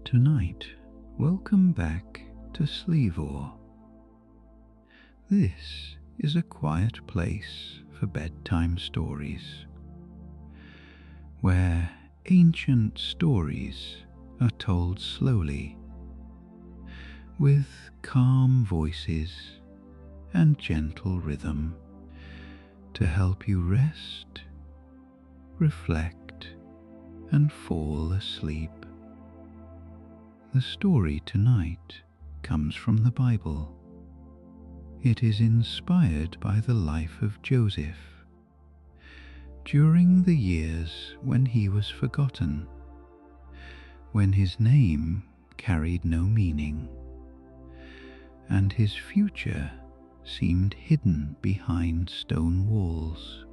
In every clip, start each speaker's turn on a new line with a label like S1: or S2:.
S1: Tonight, welcome back to Slevor. This is a quiet place for bedtime stories, where ancient stories are told slowly, with calm voices and gentle rhythm to help you rest, reflect, and fall asleep. The story tonight comes from the Bible. It is inspired by the life of Joseph during the years when he was forgotten, when his name carried no meaning, and his future seemed hidden behind stone walls.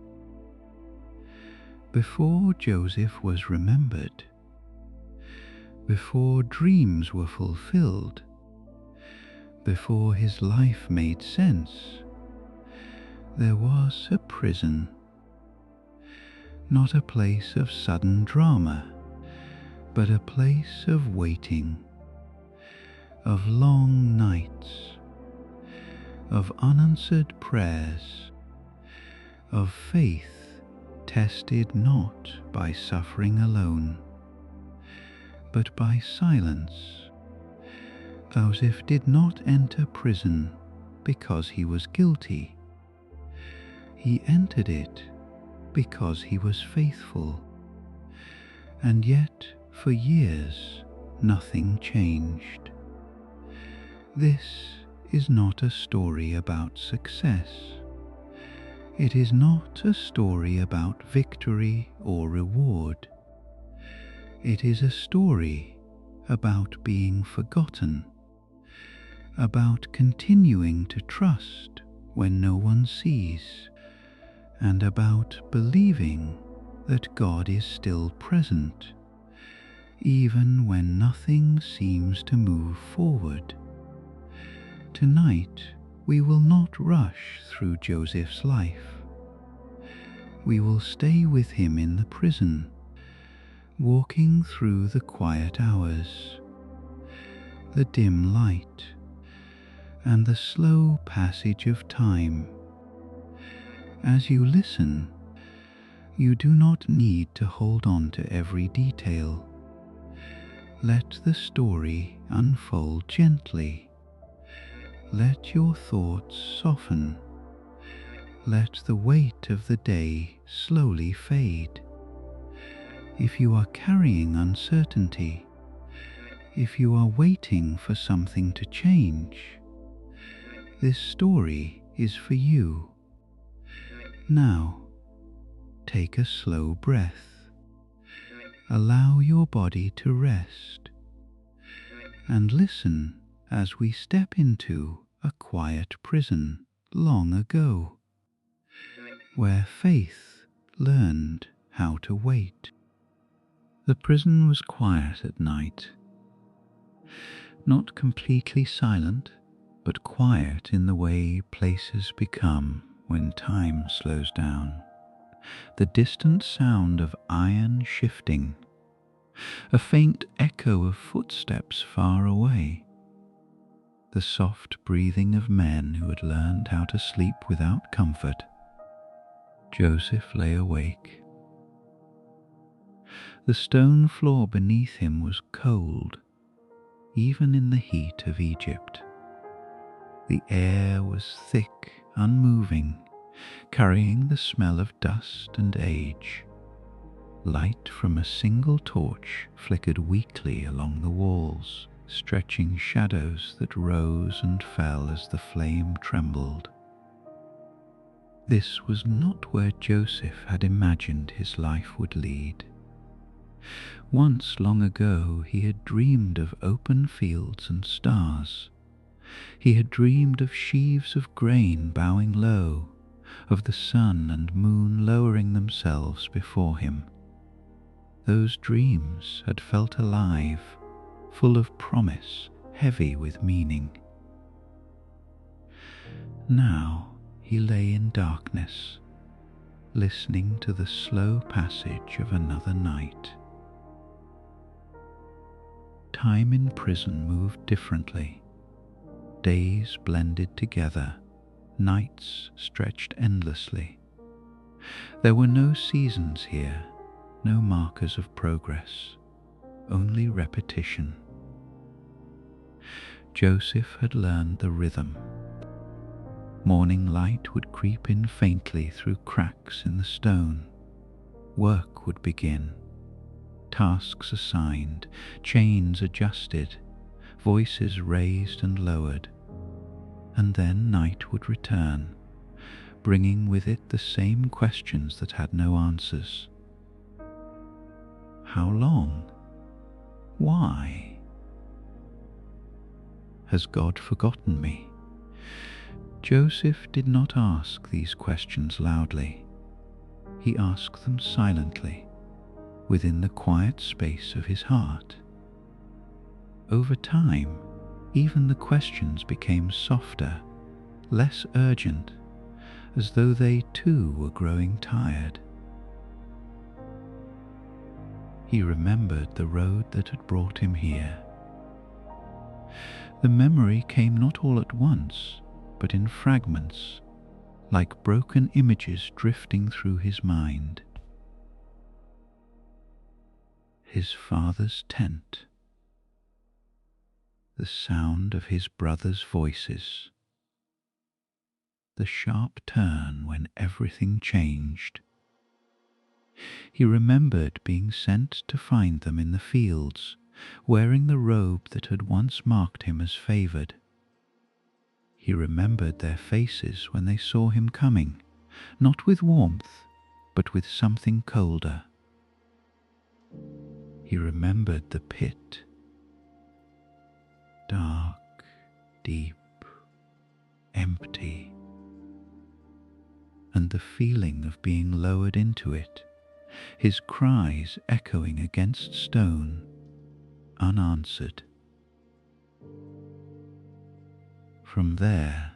S1: Before Joseph was remembered, before dreams were fulfilled, before his life made sense, there was a prison. Not a place of sudden drama, but a place of waiting, of long nights, of unanswered prayers, of faith tested not by suffering alone, but by silence. Joseph did not enter prison because he was guilty. He entered it because he was faithful. And yet, for years, nothing changed. This is not a story about success. It is not a story about victory or reward. It is a story about being forgotten, about continuing to trust when no one sees, and about believing that God is still present, even when nothing seems to move forward. Tonight, we will not rush through Joseph's life. We will stay with him in the prison, walking through the quiet hours, the dim light, and the slow passage of time. As you listen, you do not need to hold on to every detail. Let the story unfold gently. Let your thoughts soften. Let the weight of the day slowly fade. If you are carrying uncertainty, if you are waiting for something to change, this story is for you. Now, take a slow breath. Allow your body to rest, and listen as we step into a quiet prison long ago, where faith learned how to wait. The prison was quiet at night, not completely silent, but quiet in the way places become when time slows down. The distant sound of iron shifting, a faint echo of footsteps far away, the soft breathing of men who had learned how to sleep without comfort. Joseph lay awake. The stone floor beneath him was cold, even in the heat of Egypt. The air was thick, unmoving, carrying the smell of dust and age. Light from a single torch flickered weakly along the walls, stretching shadows that rose and fell as the flame trembled. This was not where Joseph had imagined his life would lead. Once long ago he had dreamed of open fields and stars. He had dreamed of sheaves of grain bowing low, of the sun and moon lowering themselves before him. Those dreams had felt alive, full of promise, heavy with meaning. Now he lay in darkness, listening to the slow passage of another night. time in prison moved differently. Days blended together, nights stretched endlessly. There were no seasons here, no markers of progress, only repetition. Joseph had learned the rhythm. Morning light would creep in faintly through cracks in the stone. Work would begin. Tasks assigned, chains adjusted, voices raised and lowered. And then night would return, bringing with it the same questions that had no answers. How long? Why? Has God forgotten me? Joseph did not ask these questions loudly. He asked them silently, within the quiet space of his heart. Over time, even the questions became softer, less urgent, as though they too were growing tired. He remembered the road that had brought him here. The memory came not all at once, but in fragments, like broken images drifting through his mind. His father's tent, the sound of his brothers' voices, the sharp turn when everything changed. He remembered being sent to find them in the fields, wearing the robe that had once marked him as favoured. He remembered their faces when they saw him coming, not with warmth, but with something colder. He remembered the pit, dark, deep, empty, and the feeling of being lowered into it, his cries echoing against stone, unanswered. From there,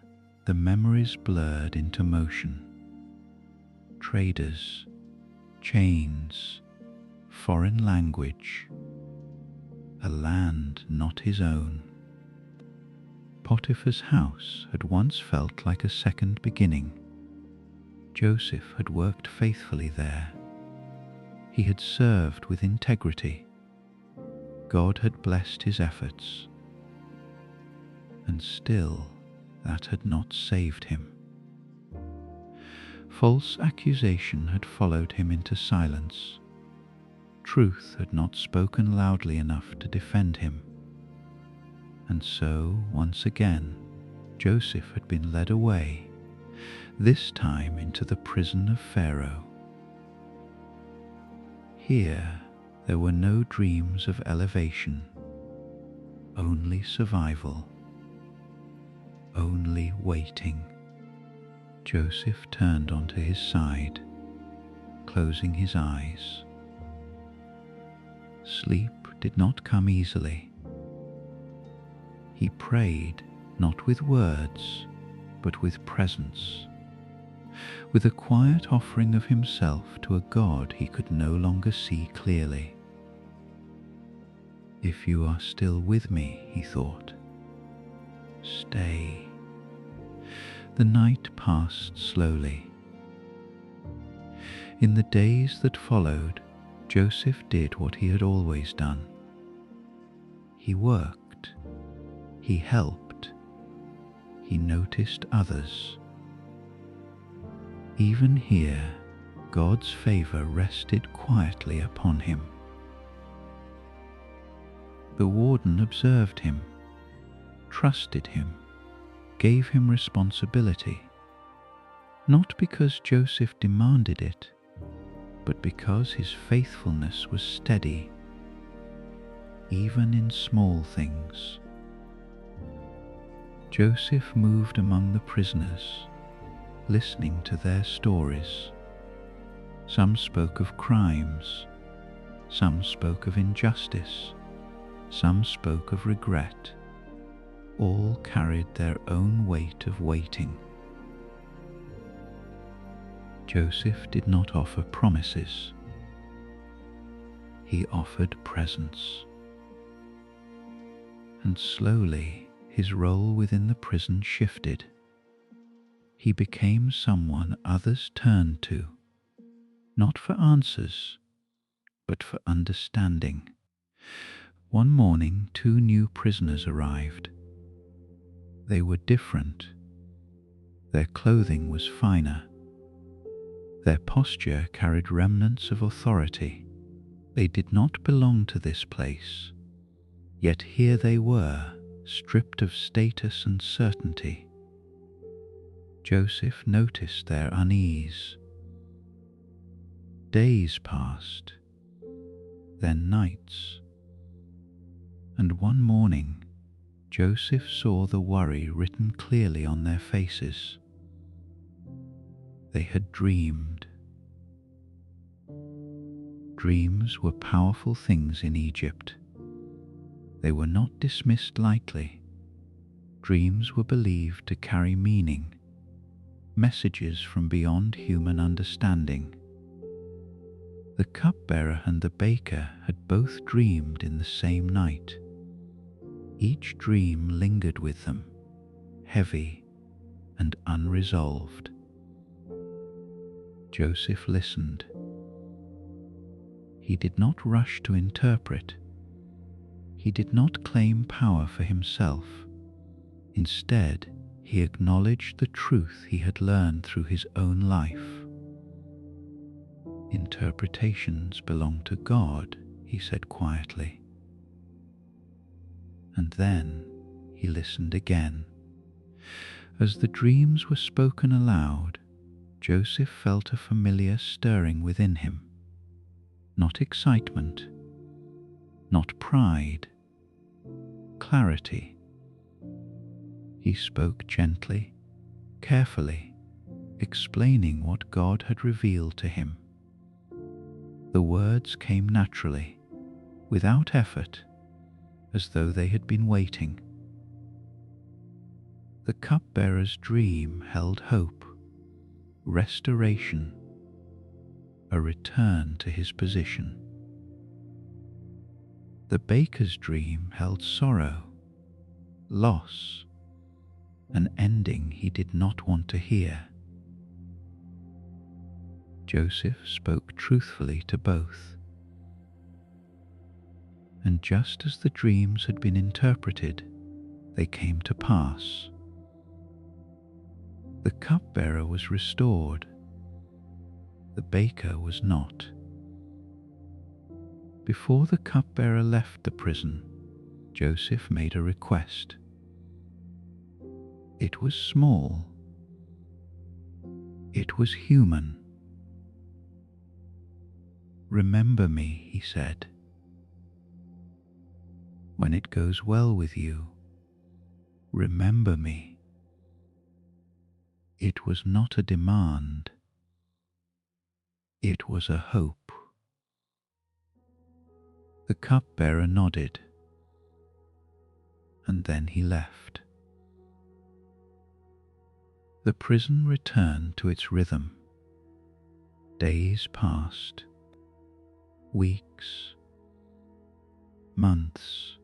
S1: the memories blurred into motion. Traders, chains, foreign language, a land not his own. Potiphar's house had once felt like a second beginning. Joseph had worked faithfully there. He had served with integrity. God had blessed his efforts. And still, that had not saved him. False accusation had followed him into silence. Truth had not spoken loudly enough to defend him. And so, once again, Joseph had been led away, this time into the prison of Pharaoh. Here, there were no dreams of elevation, only survival, only waiting. Joseph turned onto his side, closing his eyes. Sleep did not come easily. He prayed not with words, but with presence, with a quiet offering of himself to a God he could no longer see clearly. If you are still with me, he thought, stay. The night passed slowly. In the days that followed, Joseph did what he had always done. He worked, he helped, he noticed others. Even here, God's favor rested quietly upon him. The warden observed him, trusted him, gave him responsibility, not because Joseph demanded it, but because his faithfulness was steady, even in small things. Joseph moved among the prisoners, listening to their stories. Some spoke of crimes, some spoke of injustice, some spoke of regret. All carried their own weight of waiting. Joseph did not offer promises. He offered presence. and slowly his role within the prison shifted. He became someone others turned to, not for answers, but for understanding. One morning, 2 new prisoners arrived. They were different. Their clothing was finer. Their posture carried remnants of authority. They did not belong to this place, yet here they were, stripped of status and certainty. Joseph noticed their unease. Days passed, then nights, and one morning Joseph saw the worry written clearly on their faces. They had dreamed. Dreams were powerful things in Egypt. They were not dismissed lightly. Dreams were believed to carry meaning, messages from beyond human understanding. The cupbearer and the baker had both dreamed in the same night. Each dream lingered with them, heavy and unresolved. Joseph listened. He did not rush to interpret. He did not claim power for himself. Instead, he acknowledged the truth he had learned through his own life. Interpretations belong to God, he said quietly. And then he listened again. As the dreams were spoken aloud, Joseph felt a familiar stirring within him. Not excitement, not pride, clarity. He spoke gently, carefully, explaining what God had revealed to him. The words came naturally, without effort, as though they had been waiting. The cupbearer's dream held hope, restoration, a return to his position. The baker's dream held sorrow, loss, an ending he did not want to hear. Joseph spoke truthfully to both. And just as the dreams had been interpreted, they came to pass. The cupbearer was restored. The baker was not. Before the cupbearer left the prison, Joseph made a request. It was small. It was human. "Remember me," he said. "When it goes well with you, remember me." It was not a demand. It was a hope. The cupbearer nodded, and then he left. The prison returned to its rhythm. Days passed, weeks, months.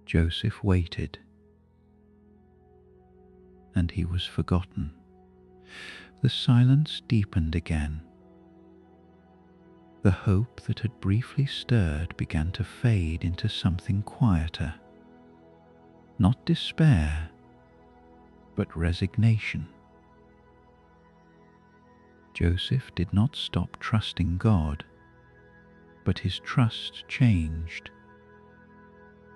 S1: Joseph waited, and he was forgotten. The silence deepened again. The hope that had briefly stirred began to fade into something quieter. Not despair, but resignation. Joseph did not stop trusting God, but his trust changed.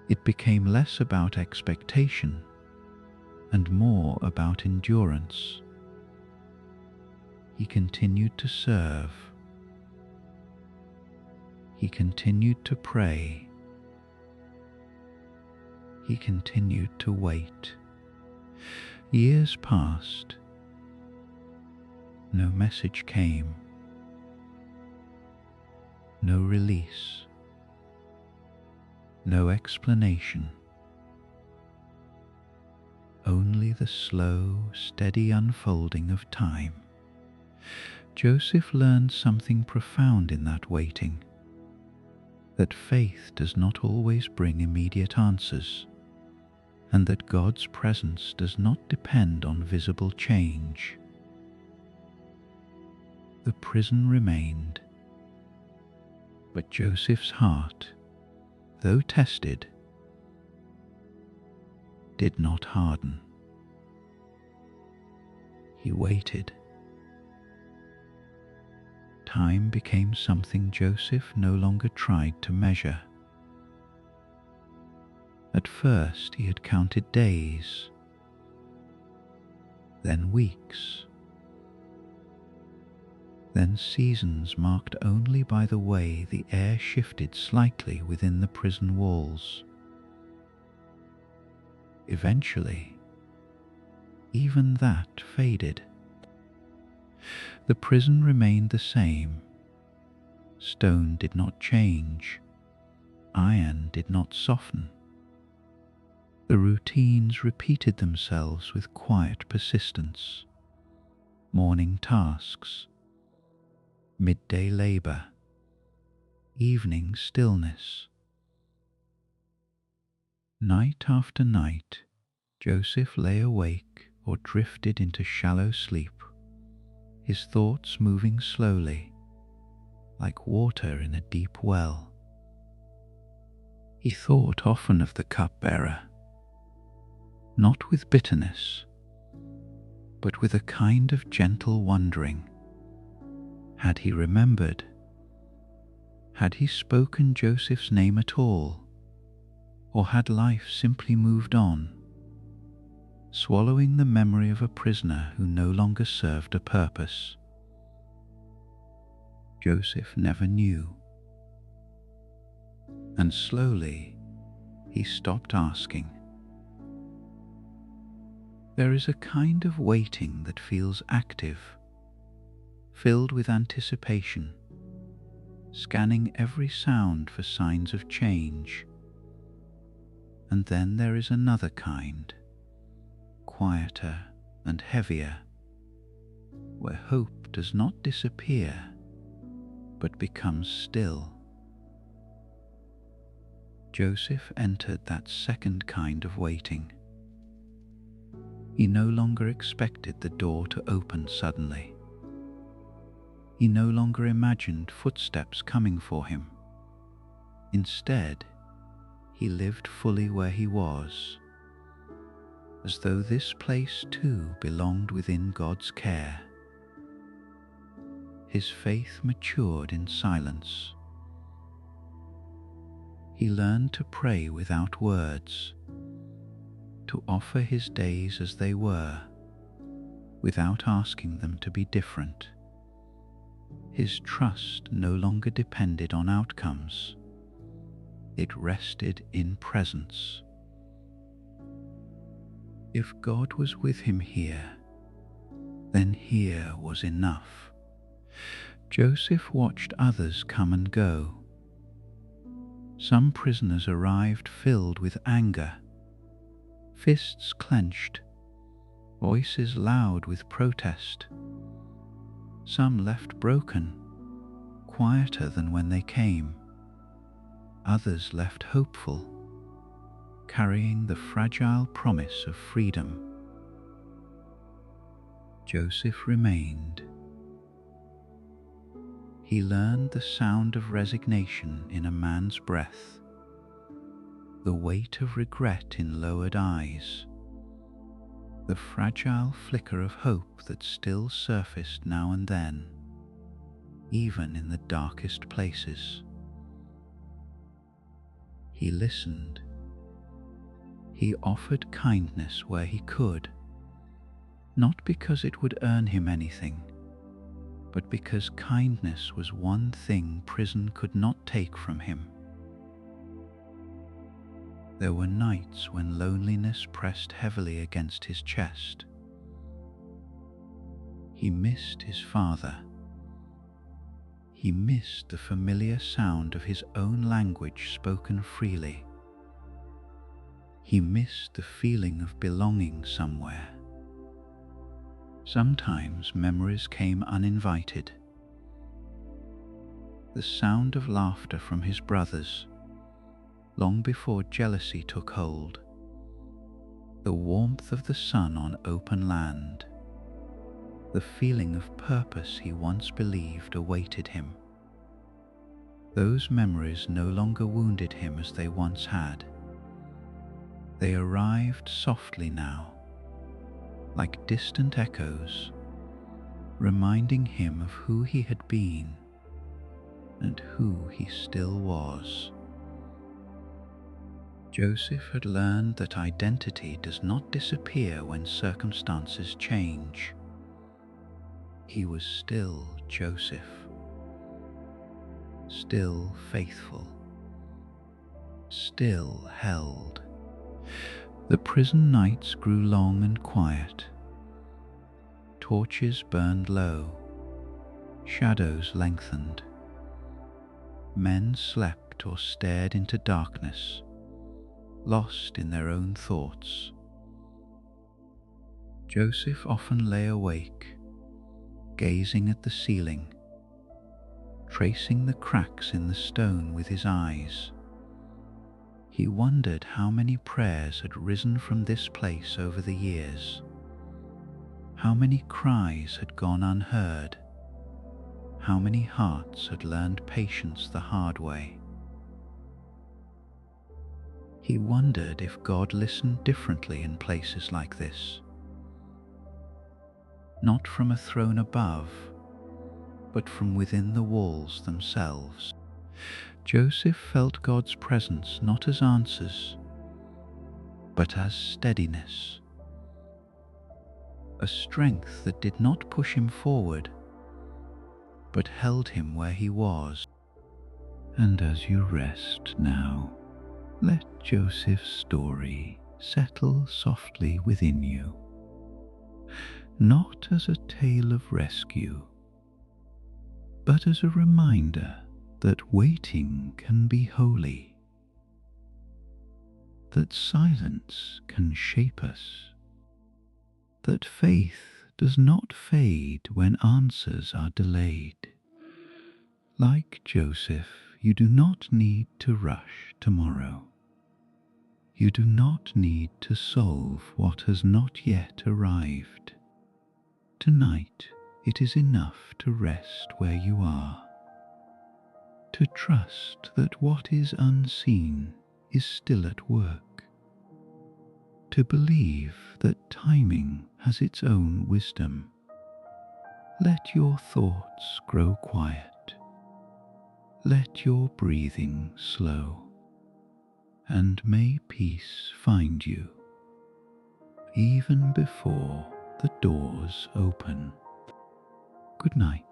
S1: It became less about expectation and more about endurance. He continued to serve. He continued to pray. He continued to wait. Years passed. No message came. No release. No explanation. Only the slow, steady unfolding of time. Joseph learned something profound in that waiting. that faith does not always bring immediate answers, and that God's presence does not depend on visible change. The prison remained, but Joseph's heart, though tested, did not harden. He waited. Time became something Joseph no longer tried to measure. At first he had counted days, then weeks, then seasons marked only by the way the air shifted slightly within the prison walls. Eventually, even that faded. The prison remained the same. Stone did not change. Iron did not soften. The routines repeated themselves with quiet persistence. Morning tasks, midday labor, evening stillness. Night after night, Joseph lay awake or drifted into shallow sleep, his thoughts moving slowly, like water in a deep well. He thought often of the cupbearer, not with bitterness, but with a kind of gentle wondering. Had he remembered? Had he spoken Joseph's name at all? Or had life simply moved on, swallowing the memory of a prisoner who no longer served a purpose? Joseph never knew. And slowly he stopped asking. There is a kind of waiting that feels active, filled with anticipation, scanning every sound for signs of change. And then there is another kind, quieter and heavier, where hope does not disappear, but becomes still. Joseph entered that second kind of waiting. He no longer expected the door to open suddenly. He no longer imagined footsteps coming for him. Instead, he lived fully where he was, as though this place too belonged within God's care. His faith matured in silence. He learned to pray without words, to offer his days as they were, without asking them to be different. His trust no longer depended on outcomes. It rested in presence. If God was with him here, then here was enough. Joseph watched others come and go. Some prisoners arrived filled with anger, fists clenched, voices loud with protest. Some left broken, quieter than when they came. Others left hopeful, carrying the fragile promise of freedom. Joseph remained. He learned the sound of resignation in a man's breath, the weight of regret in lowered eyes, the fragile flicker of hope that still surfaced now and then, even in the darkest places. He listened. He offered kindness where he could, not because it would earn him anything, but because kindness was one thing prison could not take from him. There were nights when loneliness pressed heavily against his chest. He missed his father. He missed the familiar sound of his own language spoken freely. He missed the feeling of belonging somewhere. Sometimes memories came uninvited. the sound of laughter from his brothers, long before jealousy took hold, the warmth of the sun on open land, the feeling of purpose he once believed awaited him. Those memories no longer wounded him as they once had. They arrived softly now, like distant echoes, reminding him of who he had been and who he still was. Joseph had learned that identity does not disappear when circumstances change. He was still Joseph, still faithful, still held. The prison nights grew long and quiet. Torches burned low, shadows lengthened. Men slept or stared into darkness, lost in their own thoughts. Joseph often lay awake, gazing at the ceiling, tracing the cracks in the stone with his eyes. He wondered how many prayers had risen from this place over the years, how many cries had gone unheard, how many hearts had learned patience the hard way. He wondered if God listened differently in places like this, not from a throne above, but from within the walls themselves. Joseph felt God's presence not as answers, but as steadiness, a strength that did not push him forward, but held him where he was. And as you rest now, let Joseph's story settle softly within you, not as a tale of rescue, but as a reminder that waiting can be holy, that silence can shape us, that faith does not fade when answers are delayed. Like Joseph, you do not need to rush tomorrow. You do not need to solve what has not yet arrived. Tonight, it is enough to rest where you are, to trust that what is unseen is still at work, to believe that timing has its own wisdom. Let your thoughts grow quiet, let your breathing slow, and may peace find you, even before the doors open. Good night.